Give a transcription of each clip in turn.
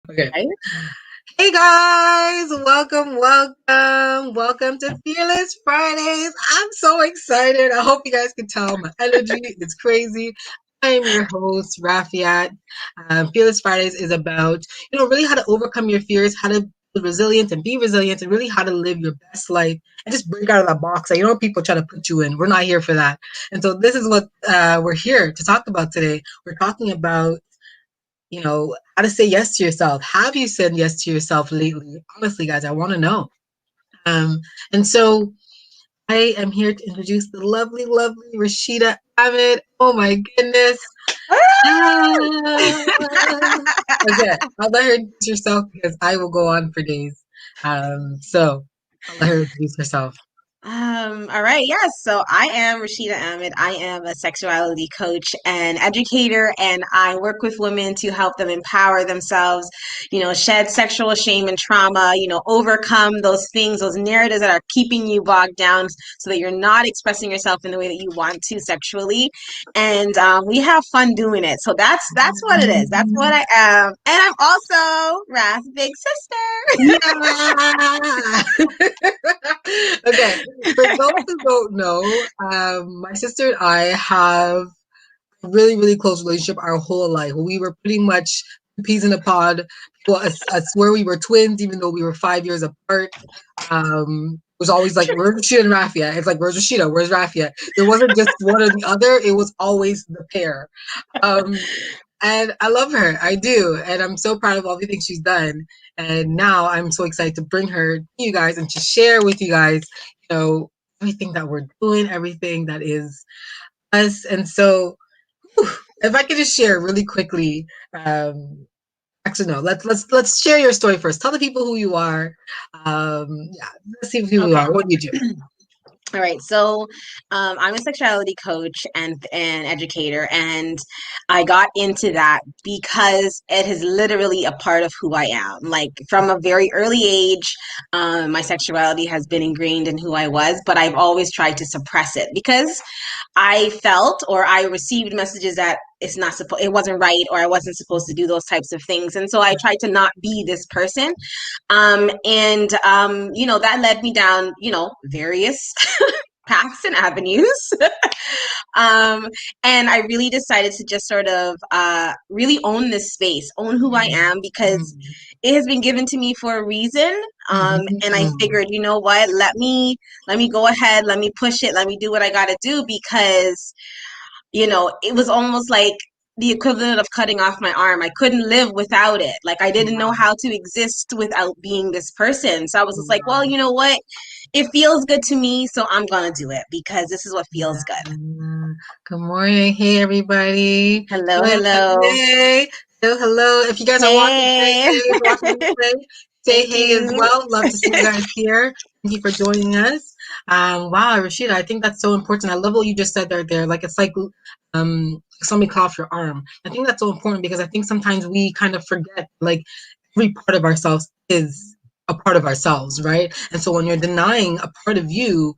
Okay. Right? Hey guys, welcome to Fearless Fridays. I'm so excited. I hope you guys can tell my energy is crazy. I am your host, Rafiat. Fearless Fridays is about, really how to overcome your fears, how to be resilient and be resilient, and really how to live your best life and just break out of that box that people try to put you in. We're not here for that. And so this is what we're here to talk about today. We're talking about how to say yes to yourself. Have you said yes to yourself lately? Honestly, guys, I want to know. Um, and so I am here to introduce the lovely, lovely Rashida Ahmed. Oh my goodness. Ah. Okay, I'll let her introduce herself because I will go on for days. So I'll let her introduce herself. All right, yes. So I am Rashida Ahmed. I am a sexuality coach and educator, and I work with women to help them empower themselves, shed sexual shame and trauma, overcome those things, those narratives that are keeping you bogged down so that you're not expressing yourself in the way that you want to sexually. And we have fun doing it. So that's what it is. That's what I am. And I'm also Ra's big sister. Yeah. Okay. For those who don't know, my sister and I have a really, really close relationship our whole life. We were pretty much peas in a pod. Well, I swear we were twins, even though we were 5 years apart. It was always like, where's Rashida and Rafia? It's like, where's Rashida? Where's Rafia? There wasn't just one or the other. It was always the pair. Um, and I love her. I do. And I'm so proud of all the things she's done. And now I'm so excited to bring her to you guys and to share with you guys, everything that we're doing, everything that is us. And so, whew, if I could just share really quickly, actually no, let's share your story first. Tell the people who you are. Yeah, let's see who you Okay. are. What do you do? All right, so I'm a sexuality coach and educator, and I got into that because it is literally a part of who I am. Like from a very early age, my sexuality has been ingrained in who I was, but I've always tried to suppress it because I felt or I received messages that it wasn't right, or I wasn't supposed to do those types of things, and so I tried to not be this person. That led me down, various paths and avenues. um, and I really decided to just sort of really own this space, own who I am, because Mhm. it has been given to me for a reason. And I Mhm. figured, you know what, let me go ahead, let me push it, let me do what I got to do, because it was almost like the equivalent of cutting off my arm. I couldn't live without it. Like I didn't know Wow. how to exist without being this person. So I was just like, well, Wow. you know what? It feels good to me, so I'm gonna do it because this is what feels good. Yeah. Good morning. Hey, everybody. Hello, Hello. hello. Hey. Hello, hello. If you guys are watching, say Hey. hey. If you're watching replay, say Thank hey as you. well. Love to see you guys here. Thank you for joining us. Wow, Rashida, I think that's so important. I love what you just said there. Like it's like somebody cut off your arm. I think that's so important because I think sometimes we kind of forget like every part of ourselves is a part of ourselves, right? And so when you're denying a part of you,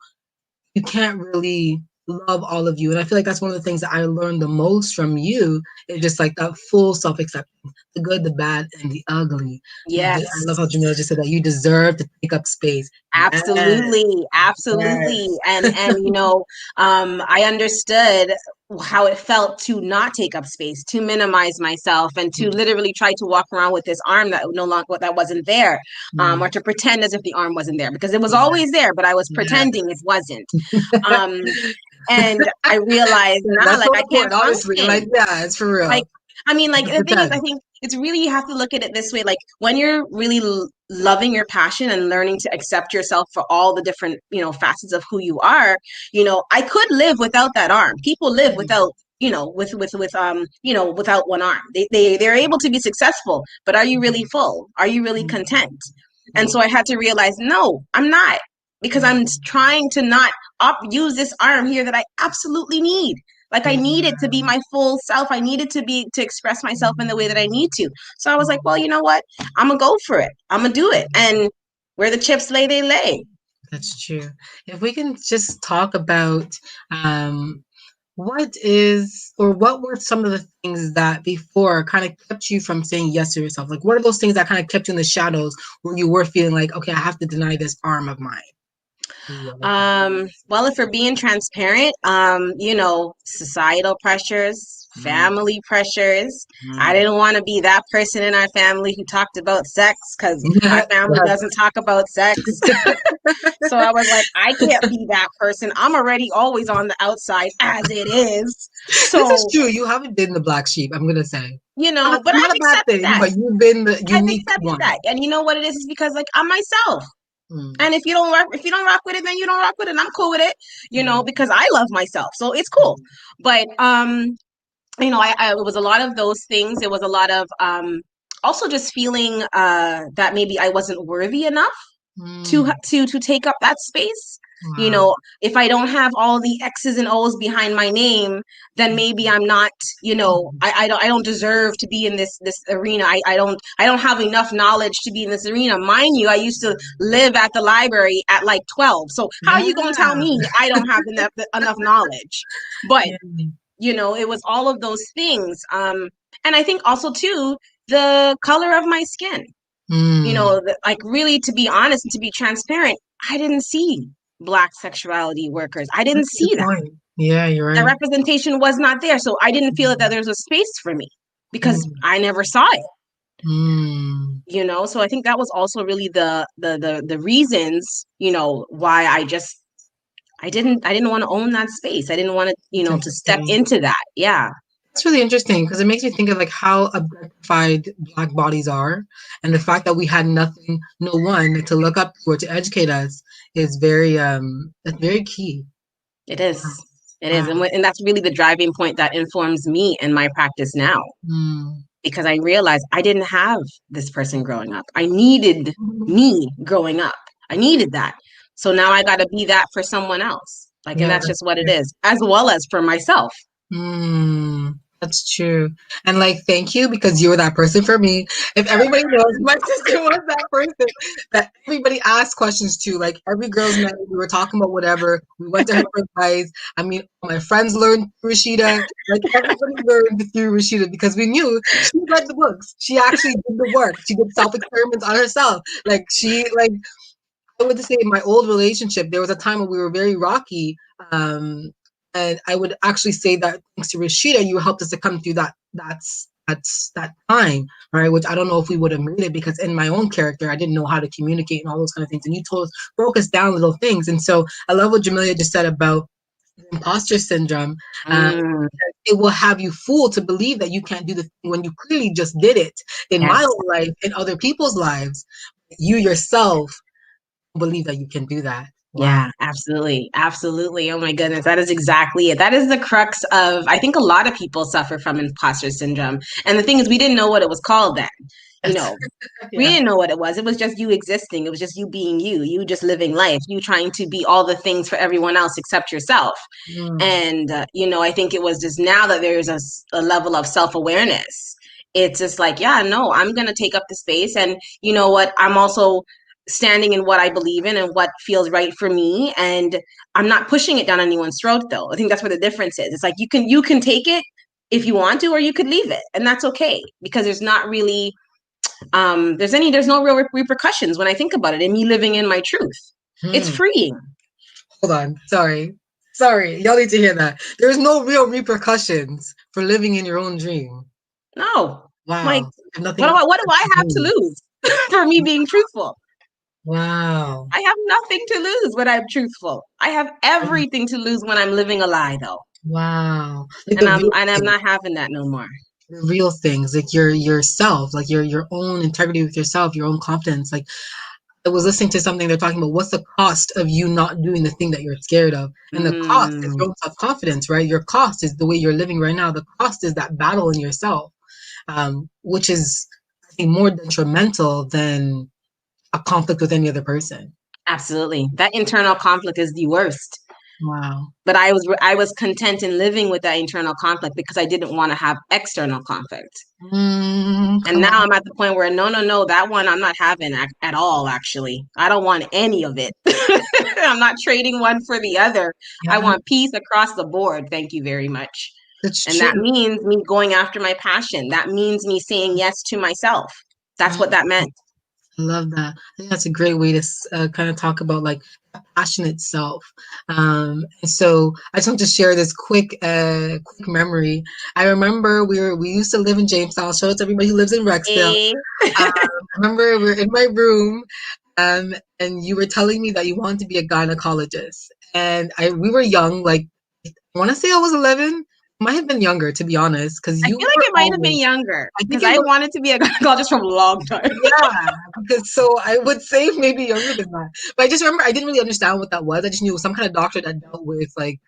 you can't really love all of you. And I feel like that's one of the things that I learned the most from you is just like that full self acceptance, the good, the bad, and the ugly. I love how Jamila Yes. just said that you deserve to take up space. Yes, Absolutely, absolutely. yes. I understood how it felt to not take up space, to minimize myself, and to literally try to walk around with this arm that no longer that wasn't there, or Mm, to pretend as if the arm wasn't there because it was yeah, always there, but I was yeah. pretending it wasn't. Um, and I realized now, That's like so I can't important, honestly. Like, function. yeah, it's for Like, real. I mean, like To the thing is, I pretend. think it's really, you have to look at it this way. Like when you're really loving your passion and learning to accept yourself for all the different, facets of who you are, I could live without that arm. People live Mm, without, without one arm. They're able to be successful, but are you really full? Are you really content? And so I had to realize, no, I'm not, because I'm trying to not use this arm here that I absolutely need. Like I needed to be mm, my full self. I needed to express myself in the way that I need to. So I was like, well, you know what? I'm gonna go for it. I'm gonna do it. And where the chips lay, they lay. That's true. If we can just talk about um what were some of the things that before kind of kept you from saying yes to yourself? Like, what are those things that kind of kept you in the shadows where you were feeling like, okay, I have to deny this arm of mine? Yeah, like that. Well, if we're being transparent, societal pressures, Mm, family pressures. I mm. didn't want to be that person in our family who talked about sex because our Yes. family doesn't talk about sex. So I was like, I can't be that person. I'm already always on the outside as it is. This is So, true. You haven't been the black sheep, I'm gonna say. Not, but not I've a bad accepted thing, that. but you've been the I've unique accepted one. that. And you know what it is? It's because like I'm myself. Mm, And if you don't rock with it, then you don't rock with it. And I'm cool with it, mm, because I love myself. So it's cool. mm, But it was a lot of those things. It was a lot of also just feeling that maybe I wasn't worthy enough mm. to take up that space. You Wow. know, if I don't have all the X's and O's behind my name, then maybe I'm not, Mm, I don't deserve to be in this arena. I don't have enough knowledge to be in this arena. Mind you, I used to live at the library at like 12. So how are you gonna tell yeah. me I don't have enough knowledge? But Yeah. it was all of those things. And I think also too, the color of my skin, Mm. like really to be honest and to be transparent, I didn't see black sexuality workers. I didn't That's a good see that. point. Yeah, you're That right. representation was not there. So I didn't feel that Mm, there was a space for me because mm, I never saw it. mm. So I think that was also really the reasons, why I didn't want to own that space. I didn't want to, It's to step interesting. into that. Yeah. It's really interesting because it makes me think of like how objectified black bodies are, and the fact that we had nothing, no one to look up to or to educate us is that's very key. It is. It is. Wow. And that's really the driving point that informs me in my practice now Mm. because I realized I didn't have this person growing up. I needed me growing up. I needed that. So now I got to be that for someone else. Like, and Yeah, that's that's just what it true. is, as well as for myself. That's true. And like, thank you because you were that person for me. If everybody knows, my sister was that person that everybody asked questions to. Like every girl's night, we were talking about whatever. We went to her for advice. I mean, my friends learned through Rashida. Like everybody learned through Rashida because we knew she read the books. She actually did the work. She did self experiments on herself. Like I would say in my old relationship, there was a time when we were very rocky. And I would actually say that thanks to Rashida, you helped us to come through that time, right? Which I don't know if we would have made it because in my own character, I didn't know how to communicate and all those kind of things. And you told us, broke us down little things. And so I love what Jamelia just said about imposter syndrome. Um, Mm, it will have you fooled to believe that you can't do the thing when you clearly just did it in my yes. own life, in other people's lives. You yourself believe that you can do that. Wow. Yeah, absolutely. Absolutely. Oh my goodness. That is exactly it. That is the crux of, I think a lot of people suffer from imposter syndrome. And the thing is, we didn't know what it was called then. You That's, know, we yeah. didn't know what it was. It was just you existing. It was just you being you just living life, you trying to be all the things for everyone else except yourself. Mm, And, I think it was just now that there's a level of self awareness. It's just like, yeah, no, I'm going to take up the space. And you know what? I'm also standing in what I believe in and what feels right for me. And I'm not pushing it down anyone's throat, though. I think that's where the difference is. It's like you can take it if you want to, or you could leave it. And that's okay because there's not really there's no real repercussions when I think about it and me living in my truth. It's hmm. freeing. Hold on. Sorry. Sorry. Y'all need to hear that. There's no real repercussions for living in your own dream. No, like Wow. If what do nothing I what do I have to lose. lose for me being truthful? Wow. I have nothing to lose when I'm truthful. I have everything to lose when I'm living a lie, though, Wow. Like and I'm not having that no more. the real things, like your yourself, like your own integrity with yourself, your own confidence. Like I was listening to something they're talking about what's the cost of you not doing the thing that you're scared of. And the cost is Mm, your own self-confidence, right? Your cost is the way you're living right now. The cost is that battle in yourself, which is, I think, more detrimental than a conflict with any other person. absolutely, that internal conflict is the worst. Wow. But I was content in living with that internal conflict because I didn't want to have external conflict. And Come now on. I'm at the point where no, that one I'm not having at all, actually. I don't want any of it. I'm not trading one for the other. I Yeah, want peace across the board. Thank you very much. that's And that true. means me going after my passion. That means me saying yes to myself. That's Mm, what that meant. I love that. I think that's a great way to kind of talk about like passion itself. And so I just want to share this quick memory. I remember we used to live in Jamestown. Shout out to everybody who lives in Rexdale. Eh, I remember we were in my room, and you were telling me that you wanted to be a gynecologist. And we were young, like I want to say I was 11. Might have been younger, to be honest, because I you feel like were it might have been always. younger I think because it I was. wanted to be a gynecologist from a long time. Yeah, because so I would say maybe younger than that. But I just remember I didn't really understand what that was. I just knew it was some kind of doctor that dealt with like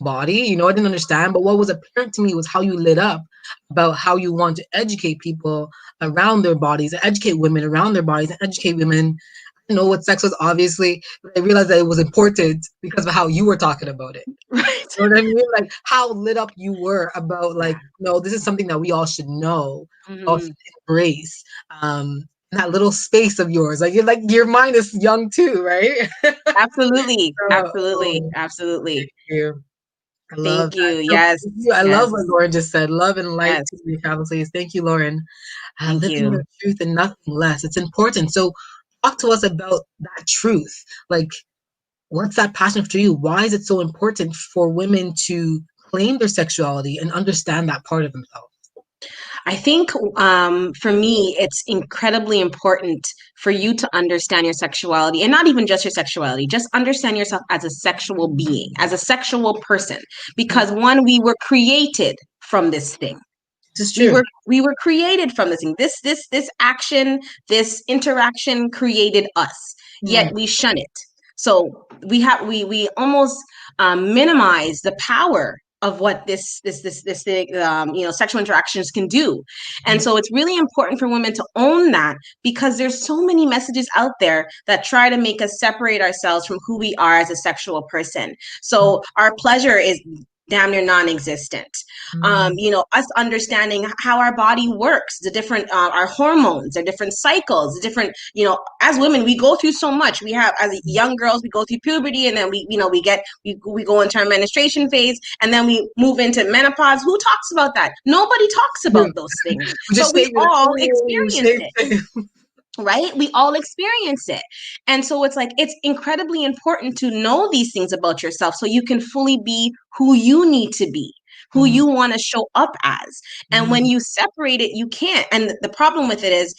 body, I didn't understand. But what was apparent to me was how you lit up about how you want to educate people around their bodies, and educate women around their bodies, and educate women. I didn't know what sex was, obviously, but I realized that it was important because of how you were talking about it. Right. You know what I mean? Like how lit up you were about Yeah. like, no, this is something that we all should know, we all should Mhm. embrace. In that little space of yours. Like your mind is young too, right? Absolutely. Absolutely. Oh, Absolutely. thank you. I love Thank you. that. So Yes. thank you. I love Yes. what Lauren just said. Love and light Yes. to your faculties. Thank you, Lauren. Thank Living you. your truth and nothing less. It's important. So talk to us about that truth. Like what's that passion for you? Why is it so important for women to claim their sexuality and understand that part of themselves? I think for me, it's incredibly important for you to understand your sexuality and not even just your sexuality, just understand yourself as a sexual being, as a sexual person. Mm, Because one, we were created from this thing. this is We true. were we were created from this thing. This action, this interaction created us. Mm, Yet we shun it. So we almost minimize the power of what this thing, sexual interactions can do. And mm, so it's really important for women to own that because there's so many messages out there that try to make us separate ourselves from who we are as a sexual person. mm, So our pleasure is damn near non-existent. mm, Us understanding how our body works, the different our hormones, our different cycles, the different, as women we go through so much. We have, as young girls, we go through puberty, and then we go into our menstruation phase, and then we move into menopause. Who talks about that? Nobody talks true. about those things, We but just we say like, all oh, experience shame, it. shame. Right? We all experience it. And so it's like, it's incredibly important to know these things about yourself so you can fully be who you need to be, who Mm, you want to show up as. And when mm, you separate it, you can't. And the problem with it is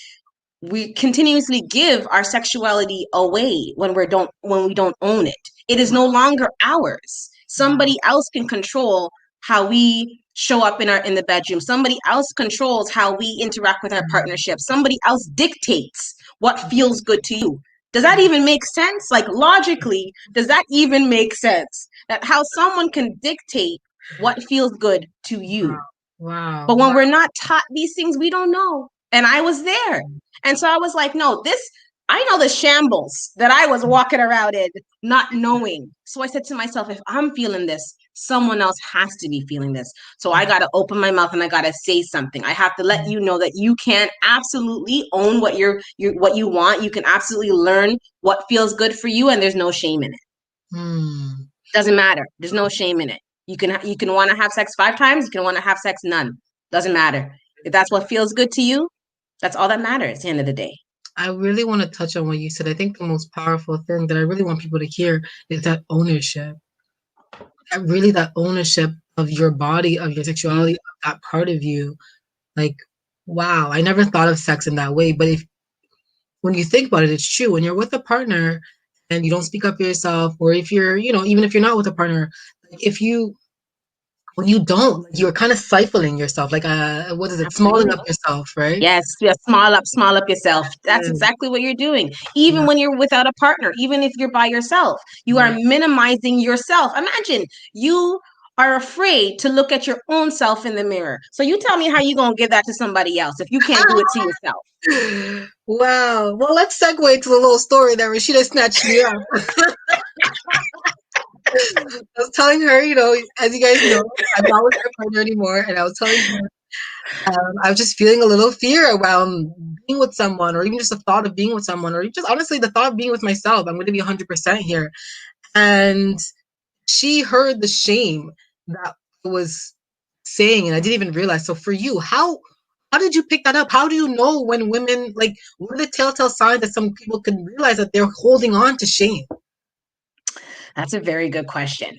we continuously give our sexuality away when we don't own it. It is no longer ours. wow. Somebody else can control how we show up in the bedroom. Somebody else controls how we interact with our Mm, partnership. Somebody else dictates what feels good to you. Does that even make sense? Like logically, does that even make sense? That how someone can dictate what feels good to wow. you. Wow. But when Wow. we're not taught these things, we don't know. And I was there. And so I was like, no, I know the shambles that I was walking around in, not knowing. So I said to myself, if I'm feeling this, someone else has to be feeling this. So I got to open my mouth and I got to say something. I have to let you know that you can absolutely own what you want. You can absolutely learn what feels good for you, and there's no shame in it. Mm. Doesn't matter. There's no shame in it. You can want to have sex 5 times. You can want to have sex none. Doesn't matter. If that's what feels good to you, that's all that matters at the end of the day. I really want to touch on what you said. I think the most powerful thing that I really want people to hear is that ownership. That ownership of your body, of your Mm, sexuality, of that part of you. Like, wow, I never thought of sex in that way. But if when you think about it, it's true. When you're with a partner and you don't speak up for yourself, or if you're, even if you're not with a partner, like if you when you don't, like, you're kind of stifling yourself, like what is it, smalling absolutely. up yourself, right? Yes, yes, small up yourself. That's Mm, exactly what you're doing. Even yeah, when you're without a partner, even if you're by yourself, you are yeah. minimizing yourself. Imagine you are afraid to look at your own self in the mirror. So you tell me how you going to give that to somebody else if you can't do it to yourself. Wow. Well, let's segue to the little story that Rashida snatched me up. I was telling her, as you guys know, I'm not with my partner anymore, and I was telling her I was just feeling a little fear around being with someone, or even just the thought of being with someone, or just honestly the thought of being with myself. I'm going to be 100% here. And she heard the shame that I was saying, and I didn't even realize. So for you, how did you pick that up? How do you know when women, like, what are the telltale signs that some people can realize that they're holding on to shame? That's a very good question.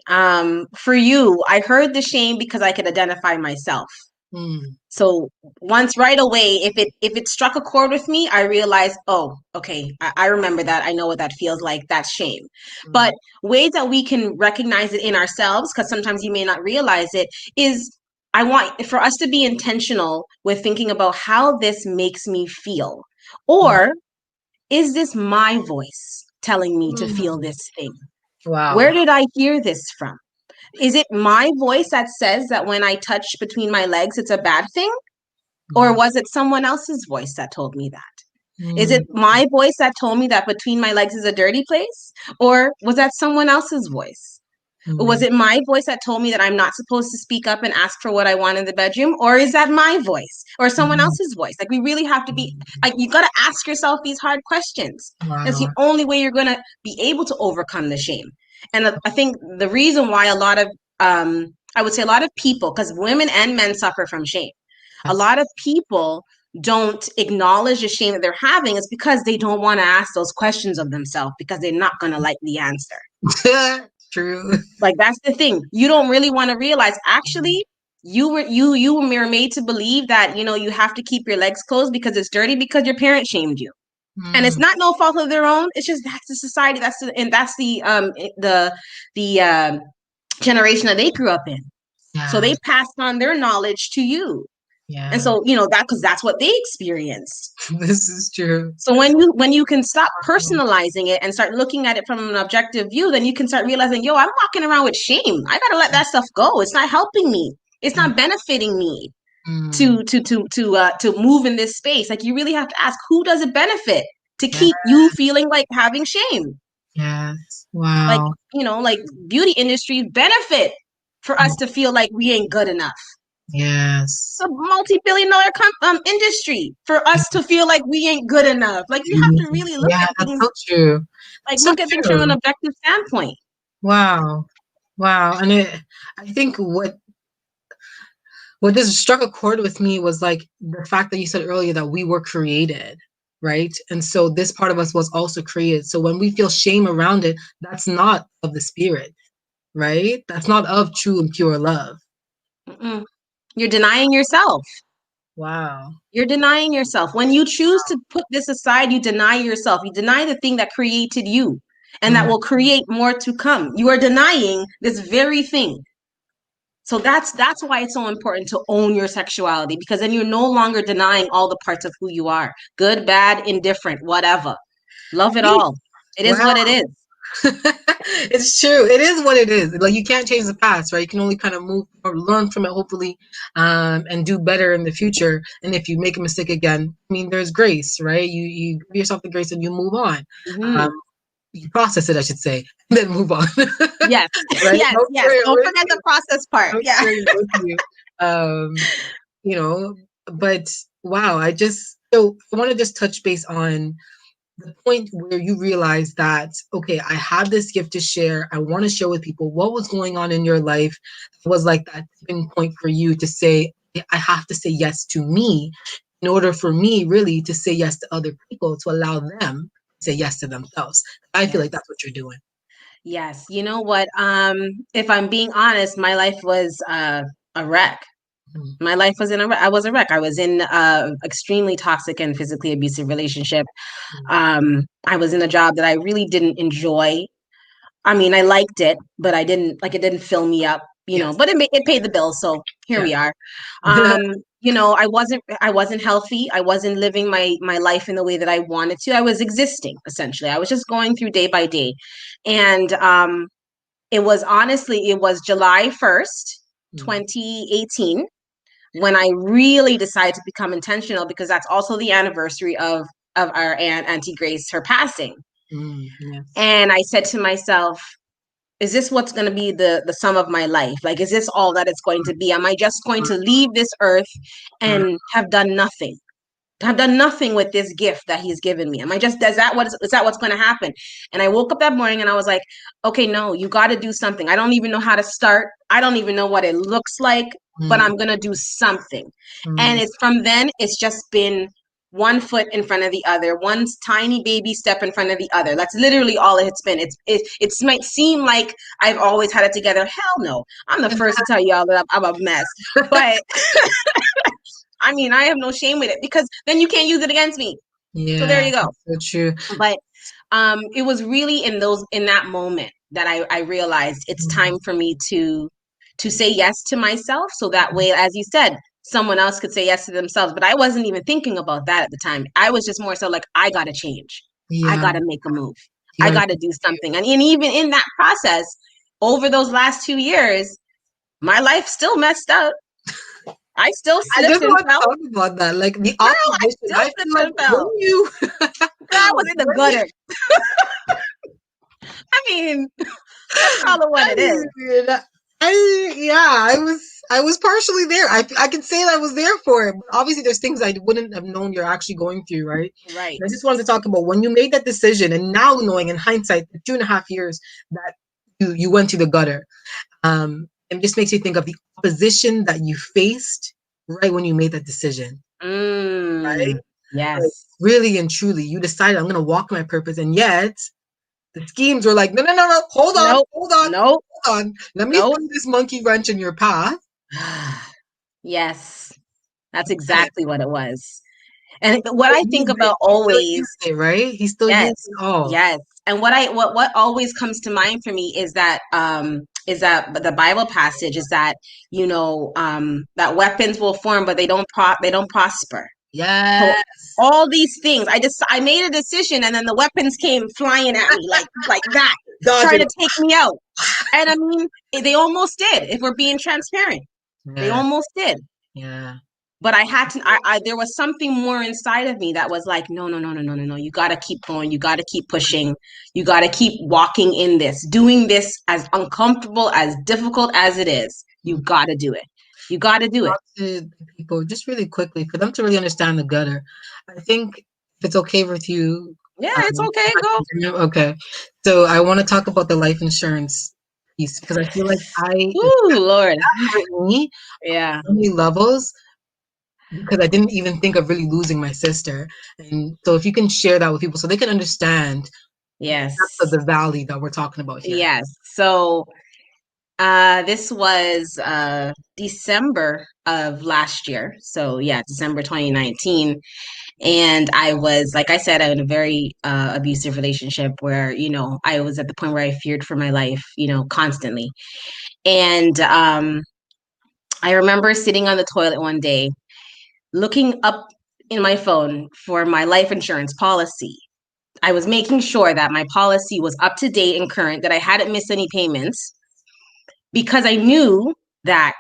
For you, I heard the shame because I could identify myself. Mm, So once right away, if it struck a chord with me, I realized, oh, okay, I remember that. I know what that feels like. That's shame. But mm, ways that we can recognize it in ourselves, because sometimes you may not realize it, is I want for us to be intentional with thinking about how this makes me feel. mm, Or is this my voice telling me to feel mm. this thing? Where Wow. did I hear this from? Is it my voice that says that when I touch between my legs, it's a bad thing? Or Mm, was it someone else's voice that told me that? Is it mm, my voice that told me that between my legs is a dirty place? Or was that someone else's voice? Or was mm, it my voice that told me that I'm not supposed to speak up and ask for what I want in the bedroom? Or is that my voice or someone mm, else's voice? Like, we really have to be, like, you got to ask yourself these hard questions. That's the wow. only way you're going to be able to overcome the shame. And I think the reason why a lot of, I would say a lot of people, because women and men suffer from shame, a Yes. lot of people don't acknowledge the shame that they're having is because they don't want to ask those questions of themselves because they're not going to like the answer. True. Like, that's the thing. You don't really want to realize actually you were made to believe that you have to keep your legs closed because it's dirty because your parents shamed you. And it's Mm, not no fault of their own. It's just that's the society, that's the generation that they grew up in. So yeah. they passed on their knowledge to you. And Yeah. so, that because that's what they experienced. This is true. So when you can stop Um, personalizing it and start looking at it from an objective view, then you can start realizing, yo, I'm walking around with shame. I gotta let that stuff go. It's not helping me. It's yeah. not benefiting me Mm, to move in this space. Like, you really have to ask, who does it benefit to yeah. keep you feeling like having shame? Yes. Like, Wow. like beauty industries benefit for us Mm, to feel like we ain't good enough. yes. A multi-billion dollar industry for us to feel like we ain't good enough. Like, you have Mm, to really look yeah, at that's things, so true. like So look at things from an true. objective standpoint. Wow. Wow. And I think what just struck a chord with me was like the fact that you said earlier that we were created, right? And so this part of us was also created. So when we feel shame around it, that's not of the spirit, right? That's not of true and pure love. Mm-mm. You're denying yourself. Wow. You're denying yourself. When you choose to put this aside, you deny yourself. You deny the thing that created you and that Mm, will create more to come. You are denying this very thing. So that's why it's so important to own your sexuality, because then you're no longer denying all the parts of who you are. Good, bad, indifferent, whatever. Love it all. It is wow. what it is. It's true. It is what it is. Like you can't change the past, right? You can only kind of move or learn from it, hopefully, and do better in the future. And if you make a mistake again, I mean, there's grace, right? You give yourself the grace and you move on. Um, Mhm. you process it, I should say, and then move on. Yes. Right? Yes, Don't yes. carry it Don't with forget the you. process part. Don't Yeah. carry it with you. Um, you know, but wow, so I want to just touch base on the point where you realize that, okay, I have this gift to share. I want to share with people what was going on in your life that was like that tipping point for you to say, I have to say yes to me in order for me really to say yes to other people, to allow them to say yes to themselves. I feel like Yes. that's what you're doing. Yes. You know what? If I'm being honest, my life was a wreck. Mm, My life was in a wreck. I was a wreck. I was in a extremely toxic and physically abusive relationship. mm, I was in a job that I really didn't enjoy. I mean, I liked it, but I didn't like it. Didn't fill me up, yes. But it paid the bills, so here Yeah. we are. Um, I wasn't healthy. I wasn't living my life in the way that I wanted to. I was existing essentially. I was just going through day by day, and it was July 1st, Mm, 2018, when I really decided to become intentional, because that's also the anniversary of our aunt, Auntie Grace, her passing. mm, yes. And I said to myself, is this what's going to be the sum of my life? Like, is this all that it's going to be? Am I just going to leave this earth Uh, and have done nothing? Have done nothing with this gift that he's given me. Am I just, is that what's going to happen? And I woke up that morning and I was like, okay, no, you got to do something. I don't even know how to start. I don't even know what it looks like, but mm, I'm going to do something. And mm, it's from then, it's just been one foot in front of the other, one tiny baby step in front of the other. That's literally all it's been. It might seem like I've always had it together. Hell no. I'm the first to tell y'all that I'm a mess. But I mean, I have no shame with it because then you can't use it against me. So there yeah, you go. so true. But it was really in that moment that I realized it's Mm, time for me to say yes to myself. So that way, as you said, someone else could say yes to themselves. But I wasn't even thinking about that at the time. I was just more so like, I gotta change. I yeah, gotta make a move. you I gotta gotta do something. And even in that process, over those last 2 years, my life still messed up. I still I slipped just and want to fell. talk about that. Like the Girl, I opposition. still I slipped feel like and when fell. you Girl, I was in the when you gutter. I mean, let's call it what I it is. mean, I was partially there. I can say that I was there for it. But obviously there's things I wouldn't have known you're actually going through, right? Right. And I just wanted to talk about when you made that decision and now knowing in hindsight the 2.5 years that you went to the gutter. It just makes you think of the opposition that you faced right when you made that decision, right? Mm, Like yes. really and truly, you decided I'm gonna walk my purpose, and yet the schemes were like, no, no, no, no, hold on, Nope. hold on, Nope. hold on. Let me Nope. throw this monkey wrench in your path. Yes. That's exactly what it was. And what But I think about he still always, used it, right? He still used yes, it all. yes. And what always comes to mind for me is that the Bible passage is that, that weapons will form, but they don't prosper. So Yes. all these things, I made a decision and then the weapons came flying at me like that, trying Dodging. to take me out. And I mean, they almost did, if we're being transparent. They Yeah, almost did. yeah. But I had to, there was something more inside of me that was like, no, no, no, no, no, no, no. You got to keep going. You got to keep pushing. You got to keep walking in this, doing this as uncomfortable, as difficult as it is. You got to do it. You got to do it. Talk to people just really quickly for them to really understand the gutter. I think if it's okay with you, Yeah, it's um, okay. Go. okay. So I want to talk about the life insurance piece because I feel like that Ooh, Lord. hurt me Yeah. on many levels because I didn't even think of really losing my sister. And so if you can share that with people so they can understand the depth of Yes. the valley that we're talking about here. Yes. So this was December of last year. So yeah, December 2019. And I was, like I said, in a very abusive relationship where, I was at the point where I feared for my life, constantly. And I remember sitting on the toilet one day, looking up in my phone for my life insurance policy. I was making sure that my policy was up to date and current, that I hadn't missed any payments, because I knew that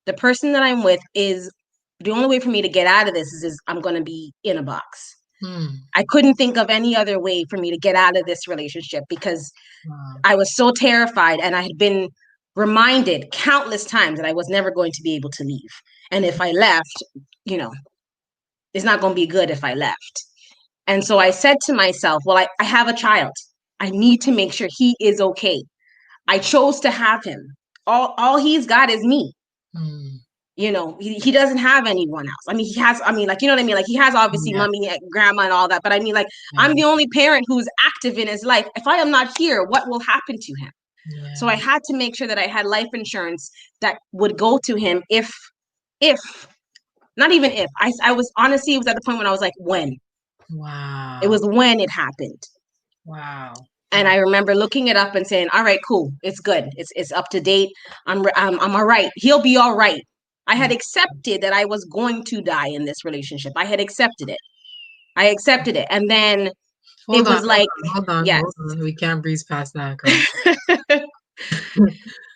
the person that I'm with is the only way for me to get out of this is I'm going to be in a box. Hmm. I couldn't think of any other way for me to get out of this relationship because Wow. I was so terrified and I had been reminded countless times that I was never going to be able to leave. And if I left, you know, it's not going to be good if I left. And so I said to myself, well, I have a child. I need to make sure he is okay. I chose to have him. All he's got is me. Hmm. He doesn't have anyone else. I mean, he has, I mean, like, you know what I mean? Like, he has obviously Yeah. mommy, grandma, and all that. But I mean, like, Yeah. I'm the only parent who's active in his life. If I am not here, what will happen to him? So I Yeah. had to make sure that I had life insurance that would go to him if, not even if. I was honestly, it was at the point when I was like, when? It Wow. was when it happened. Wow. And I remember looking it up and saying, "All right, cool, it's good, it's up to date. I'm all right. He'll be all right." I had accepted that I was going to die in this relationship. I had accepted it. I accepted it, and then it Hold on, was like, hold on, yes, hold on. We can't breeze past that, girl.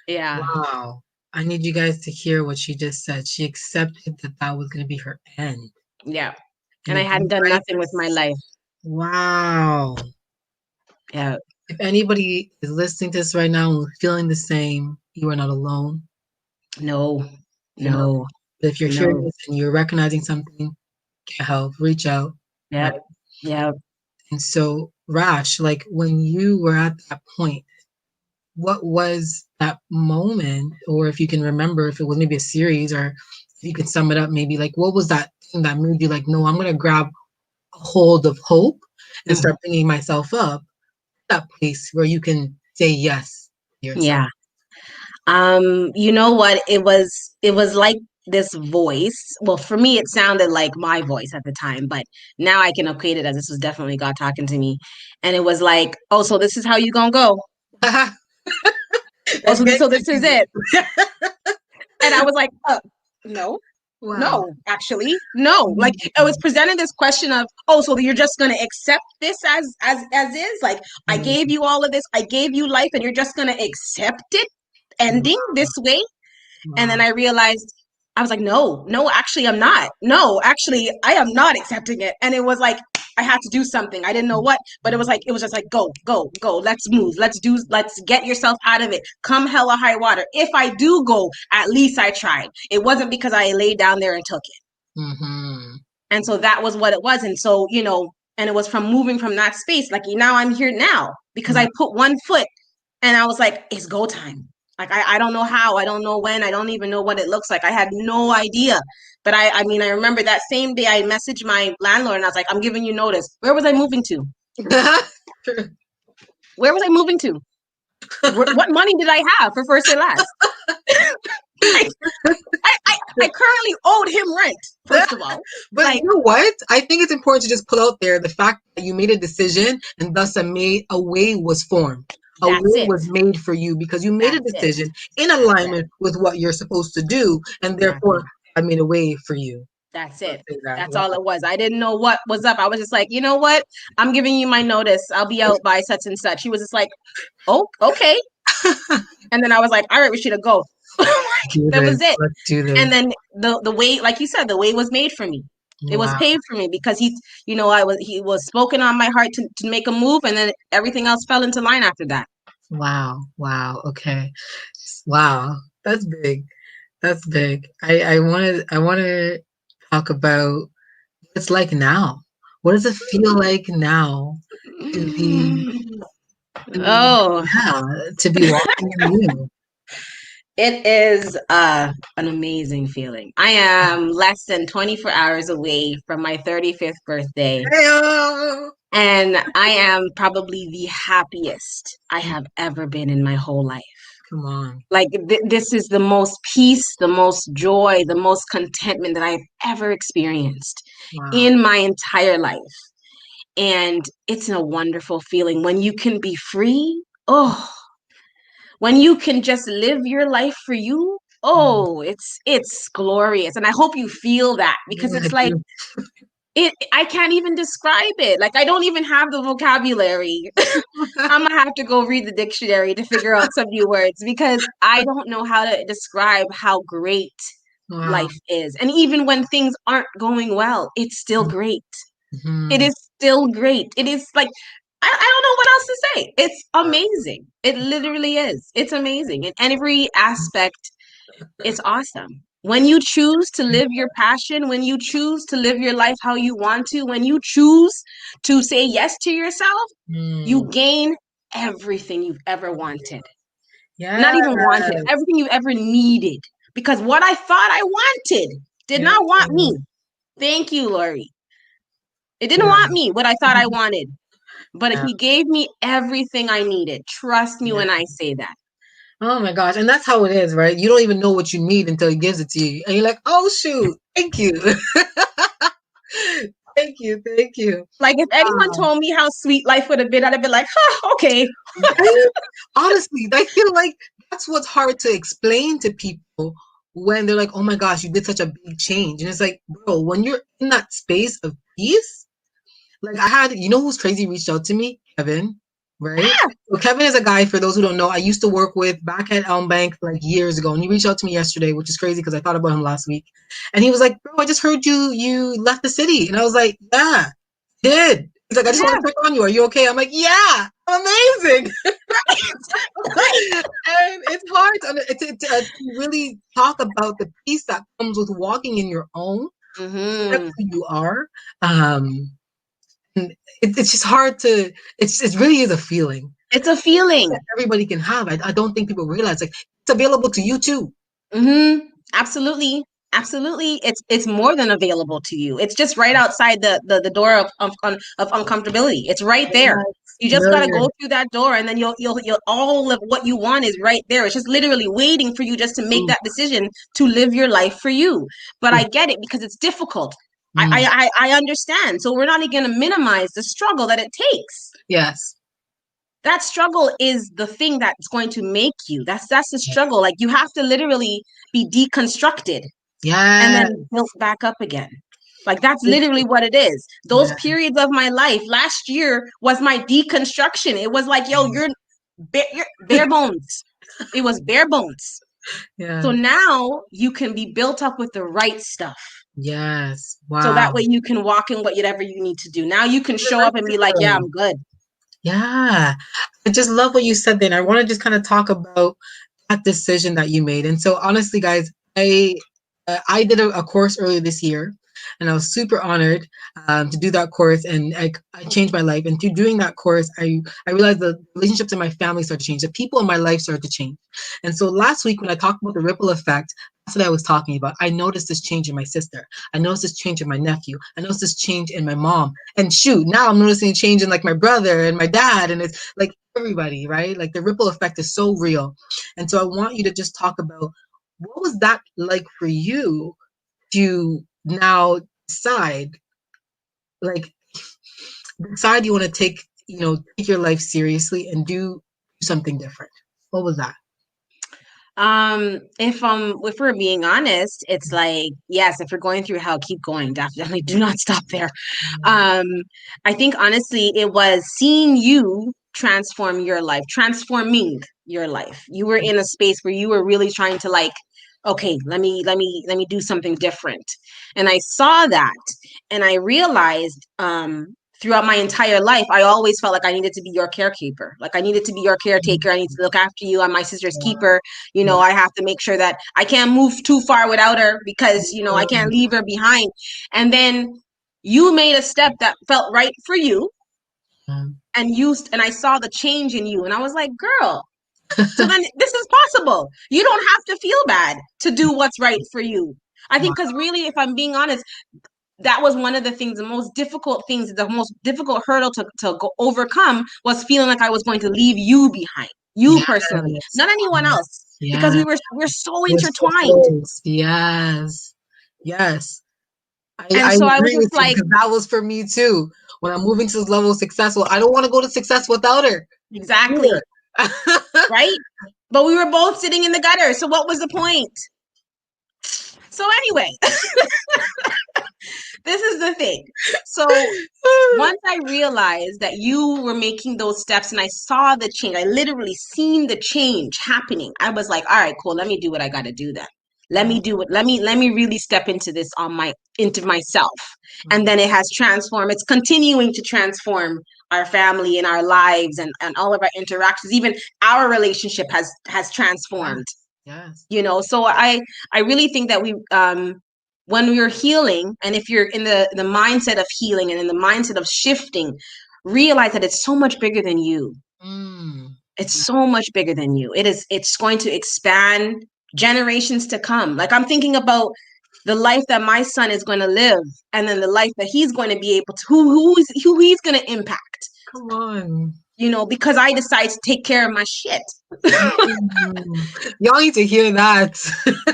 yeah, Wow. I need you guys to hear what she just said. She accepted that that was going to be her end. yeah. And And I if hadn't you done guys nothing with my life. wow. Yeah, If anybody is listening to this right now and feeling the same, you are not alone. No, You're not. no, If you're hearing no. this and you're recognizing something, get help, reach out, right? Yep, yep. And so, Rash, like when you were at that point, what was that moment, or if you can remember, if it was maybe a series, or if you can sum it up, maybe like what was that thing that made you like, no, I'm gonna grab a hold of hope and Mhm. start bringing myself up that place where you can say yes to yourself. Yeah. You know what? It was like this voice. Well, for me, it sounded like my voice at the time, but now I can equate it as this was definitely God talking to me. And it was like, oh, so this is how you gonna go. Oh, That's getting so this is confusing. it. And I was like, no, Wow. no, actually, no. Like I was Mm, presenting this question of, oh, so you're just gonna accept this as is? Like I gave mm, you all of this, I gave you life, and you're just gonna accept it ending this way? And then wow. I realized I was like, no, no, actually, I'm not. No, actually, I am not accepting it. And it was like, I had to do something. I didn't know what, but it was just like, go, go, go. Let's move. Let's get yourself out of it. Come hell or high water. If I do go, at least I tried. It wasn't because I laid down there and took it. Mm-hmm. And so that was what it was. And so, and it was from moving from that space. Like now I'm here now because I put one foot and I was like, it's go time. Like I don't know how, I don't know when, I don't even know what it looks like. I had no idea. But I mean, I remember that same day I messaged my landlord and I was like, I'm giving you notice. Where was I moving to? Where was I moving to? What money did I have for first and last? I, I currently owed him rent, first of all. But you Like, know what? I think it's important to just put out there the fact that you made a decision and thus a way was formed. A way that's it. was made for you because you made a That's it. decision in That's it. alignment with what you're supposed to do, and therefore Exactly. I made a way for you. That's Let's it. say that. That's Wow. all it was. I didn't know what was up. I was just like, you know what? I'm giving you my notice. I'll be out by such and such. He was just like, oh, okay. And then I was like, all right, Rashida, go. Do That this. was it. Let's do And this. then the way, like you said, the way was made for me. It was Wow. paved for me because he was spoken on my heart to make a move, and then everything else fell into line after that. Wow. Wow. Okay. Wow. That's big. That's big. I want to talk about what it's like now. What does it feel like now to be Oh, yeah, to be walking in you? it is an amazing feeling. I am less than 24 hours away from my 35th birthday, Hey-oh. and I am probably the happiest I have ever been in my whole life. Come on. Like this is the most peace, the most joy, the most contentment that I've ever experienced Wow. in my entire life. And it's a wonderful feeling when you can be free. Oh, when you can just live your life for you. Mm. Oh, it's glorious. And I hope you feel that because I it's like do. I can't even describe it. Like I don't even have the vocabulary. I'm gonna have to go read the dictionary to figure out some new words because I don't know how to describe how great Wow. life is. And even when things aren't going well, it's still great. It Mhm. is still great. It is like I don't know what else to say. It's amazing. It literally is. It's amazing. In every aspect, it's awesome. When you choose to live your passion, when you choose to live your life how you want to, when you choose to say yes to yourself, you Mm. gain everything you've ever wanted. Yeah. Not even wanted, everything you've ever needed. Because what I thought I wanted did Yeah. not want me. Thank you, Lori. It didn't Yeah. want me, what I thought I wanted. But Yeah. he gave me everything I needed. Trust me Yeah. when I say that. Oh my gosh. And that's how it is, right? You don't even know what you need until he gives it to you. And you're like, oh shoot, thank you. Thank you. Thank you. Like if anyone Wow. told me how sweet life would have been, I'd have been like, huh, okay. Right? Honestly, I feel like that's what's hard to explain to people when they're like, oh my gosh, you did such a big change. And it's like, bro, when you're in that space of peace, like I had, you know who's crazy reached out to me? Kevin, right? So Kevin is a guy, for those who don't know, I used to work with back at Elm Bank like years ago. And he reached out to me yesterday, which is crazy because I thought about him last week. And he was like, bro, I just heard you left the city. And I was like, yeah, did. He's like, I just want Yeah. to check on you. Are you okay? I'm like, yeah. Amazing. Right. And it's hard to really talk about the peace that comes with walking in your own, accept Hmm. who you are. Um, and it's just hard to, it really is a feeling It's a that feeling. everybody can have. I don't think people realize like it's available to you too. Hmm. Absolutely. Absolutely. It's more than available to you. It's just right outside the door of uncomfortability. It's right there. Yes, You just gotta familiar. go through that door and then you'll all of what you want is right there. It's just literally waiting for you just to make Mm, that decision to live your life for you. But I get it because it's difficult. mm, I understand. So we're not even gonna minimize the struggle that it takes. yes. That struggle is the thing that's going to make you. That's the struggle. Like you have to literally be deconstructed and Yes. then built back up again. Like that's literally Literally. what it is. Those Yeah. periods of my life last year was my deconstruction. It was like, yo, you're bare bones. It was bare bones. So Yeah. now you can be built up with the right stuff. Yes. So Wow. that way you can walk in whatever you need to do. Now you can The show right up and be like, yeah, system. I'm good. Yeah. I just love what you said then. I want to just kind of talk about that decision that you made. And so honestly, guys, I did a course earlier this year, and I was super honored to do that course, and I changed my life. And through doing that course, I realized the relationships in my family started to change. The people in my life started to change. And so last week when I talked about the ripple effect, that's what I was talking about. I noticed this change in my sister. I noticed this change in my nephew. I noticed this change in my mom. And shoot, now I'm noticing a change in like my brother and my dad, and it's like everybody, right? Like the ripple effect is so real. And so I want you to just talk about what was that like for you to now decide, like, decide you want to take, take your life seriously and do something different. What was that? If we're being honest, it's like, yes, if you're going through hell, keep going. Definitely do not stop there. Um, I think honestly, it was seeing you transform your life, transforming your life. You were in a space where you were really trying to like, okay, let me do something different. And I saw that and I realized throughout my entire life, I always felt like I needed to be your caretaker. Like I needed to be your caretaker. I need to look after you. I'm my sister's keeper. Yeah. I have to make sure that I can't move too far without her because, I can't leave her behind. And then you made a step that felt right for you and I saw the change in you and I was like, girl, so then this is possible. You don't have to feel bad to do what's right for you. I think because really, if I'm being honest, that was one of the things, the most difficult things, the most difficult hurdle to go overcome was feeling like I was going to leave you behind, you personally, Yes. not anyone else, because Yeah. we're so We're so intertwined. close. Yes. Yes. And I so I was agree just with you like, because that was for me too. When I'm moving to this level of successful, I don't want to go to success without her. exactly, Either. right? But we were both sitting in the gutter. So what was the point? So anyway, this is the thing. So once I realized that you were making those steps and I saw the change, I literally seen the change happening. I was like, all right, cool, let me do what I gotta do then. Let me do it. Let me really step into this into myself. And then it has transformed. It's continuing to transform our family and our lives and all of our interactions. Even our relationship has transformed. Yes. Yes. So I really think that we when we are healing, and if you're in the mindset of healing and in the mindset of shifting, realize that it's so much bigger than you. Mm. It's Yeah. so much bigger than you. It's going to expand generations to come. Like I'm thinking about the life that my son is going to live, and then the life that he's going to be able to who he's going to impact. Come on. Because I decide to take care of my shit. Mm. Y'all need to hear that.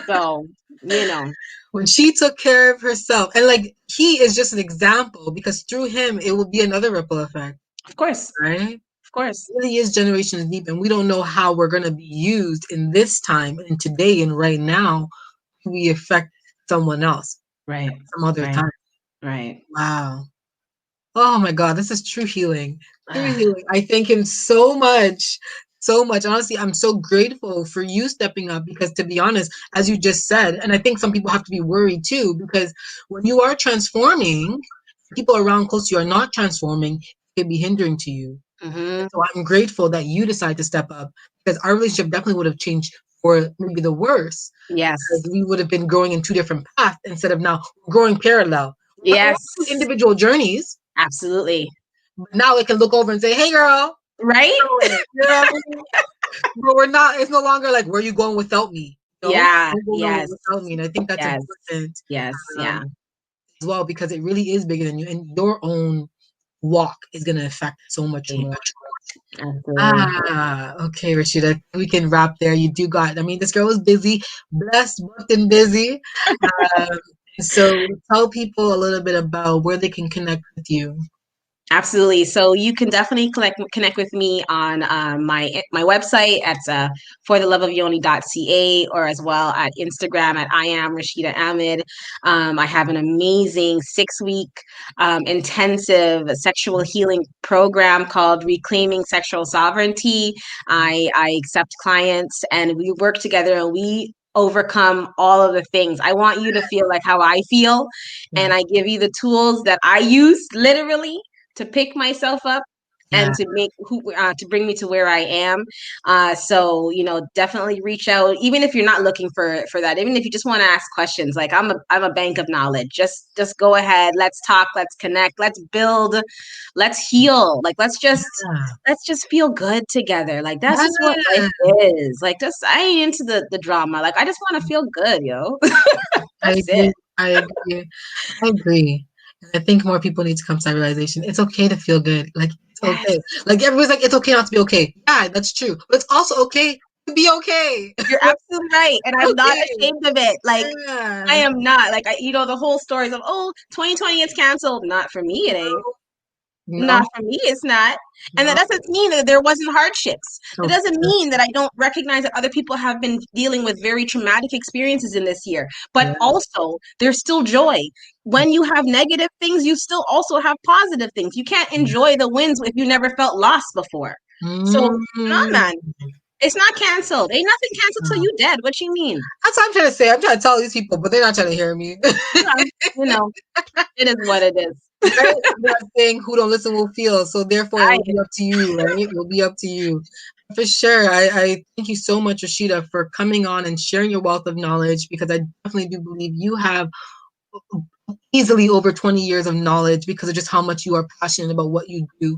So, you know, When she took care of herself, and like he is just an example because through him it will be another ripple effect, of course, right? of course. It really is generations deep, and we don't know how we're going to be used in this time and today and right now to we affect someone else Right, some other right, time. right. Wow. Oh my God, this is true healing. True Ah, healing. I thank him so much. So much. Honestly, I'm so grateful for you stepping up because, to be honest, as you just said, and I think some people have to be worried too, because when you are transforming, people around close to you are not transforming, it can be hindering to you. Hmm. So I'm grateful that you decided to step up because our relationship definitely would have changed for maybe the worse Yes. because we would have been growing in two different paths instead of now growing parallel. We're on Yes. two individual journeys, Absolutely. but now I can look over and say, "Hey, girl, Right? where you going?" You know what I mean? But we're not. It's no longer like, "Where you going without me?" No, Yeah. don't go nowhere Yes. without me. And I think that's Yes. important Yes. Yeah. um, as well because it really is bigger than you, and your own walk is going to affect so much more. Absolutely. Okay, Rashida, we can wrap there. You do got, I mean, this girl is busy, blessed, booked, and busy. Um, so tell people a little bit about where they can connect with you. Absolutely. So you can definitely connect with me on my website at fortheloveofyoni.ca or as well at Instagram at I am Rashida Ahmed. I have an amazing 6 week intensive sexual healing program called Reclaiming Sexual Sovereignty. I accept clients and we work together and we overcome all of the things. I want you to feel like how I feel, Yeah, and I give you the tools that I use literally to pick myself up and yeah, to bring me to where I am. So definitely reach out, even if you're not looking for that. Even if you just want to ask questions, like I'm a bank of knowledge. Just go ahead. Let's talk. Let's connect. Let's build. Let's heal. Like let's just feel good together. Like that's just what life yeah. is. Like just I ain't into the drama. Like I just want to feel good, yo. I That's it. agree. I agree. I agree. And I think more people need to come to that realization. It's okay to feel good. Like it's Yes. okay. Like everybody's like, it's okay not to be okay. Yeah, that's true. But it's also okay to be okay. You're absolutely right. And I'm not Okay. ashamed of it. Like, I Yeah. am not. Like, the whole stories of, oh, 2020 is canceled. Not for me, it ain't. No, Not for me, it's not. And that no, doesn't mean that there wasn't hardships. That of doesn't course. mean that I don't recognize that other people have been dealing with very traumatic experiences in this year. But Yes. also, there's still joy. When you have negative things, you still also have positive things. You can't enjoy the wins if you never felt lost before. So, no, Mm. man, it's not canceled. Ain't nothing canceled till No. you dead. What you mean? That's what I'm trying to say. I'm trying to tell these people, but they're not trying to hear me. Well, you know, it is what it is. Right? That saying, who don't listen will feel. So therefore, it I will be up to you, right? It will be up to you. For sure. I thank you so much, Rashida, for coming on and sharing your wealth of knowledge because I definitely do believe you have easily over 20 years of knowledge because of just how much you are passionate about what you do,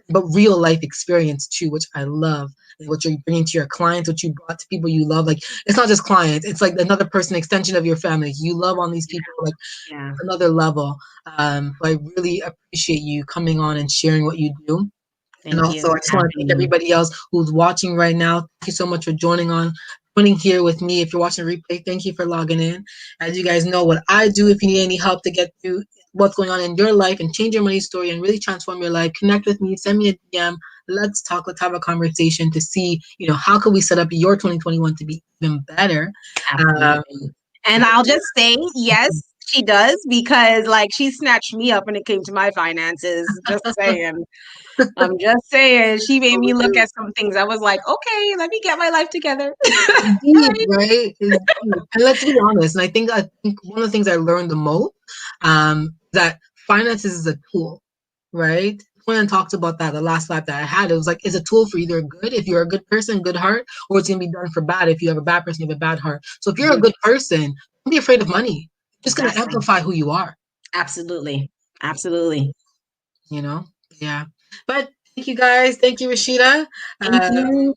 but real life experience too, which I love. And what you're bringing to your clients, what you brought to people you love. Like, it's not just clients, it's like another person, extension of your family. You love on these people, like, Yeah. another level. So I really appreciate you coming on and sharing what you do. And Thank you also, I for just want to having thank me. everybody else who's watching right now. Thank you so much for joining here with me. If you're watching the replay, thank you for logging in. As you guys know, what I do, if you need any help to get through what's going on in your life and change your money story and really transform your life, connect with me, send me a DM. Let's talk. Let's have a conversation to see, how can we set up your 2021 to be even better. Um, Absolutely. And I'll just say, yes, she does, because like she snatched me up when it came to my finances. Just saying. I'm just saying. She made me look at some things. I was like, okay, let me get my life together. Indeed, right? Indeed. And let's be honest. And I think one of the things I learned the most, that finances is a tool, right? When talked about that the last life that I had, it was like it's a tool for either good if you're a good person, good heart, or it's gonna be done for bad if you have a bad person, you have a bad heart. So if you're a Mhm. good person, don't be afraid of money. It's just gonna Exactly. amplify who you are, Absolutely. Absolutely. you know? Yeah. But thank you guys. Thank you, Rashida. Thank Uh, you.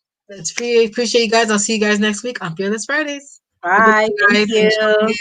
appreciate you guys. I'll see you guys next week on Fearless Fridays. Have a good Bye. Thank night. Enjoy. you.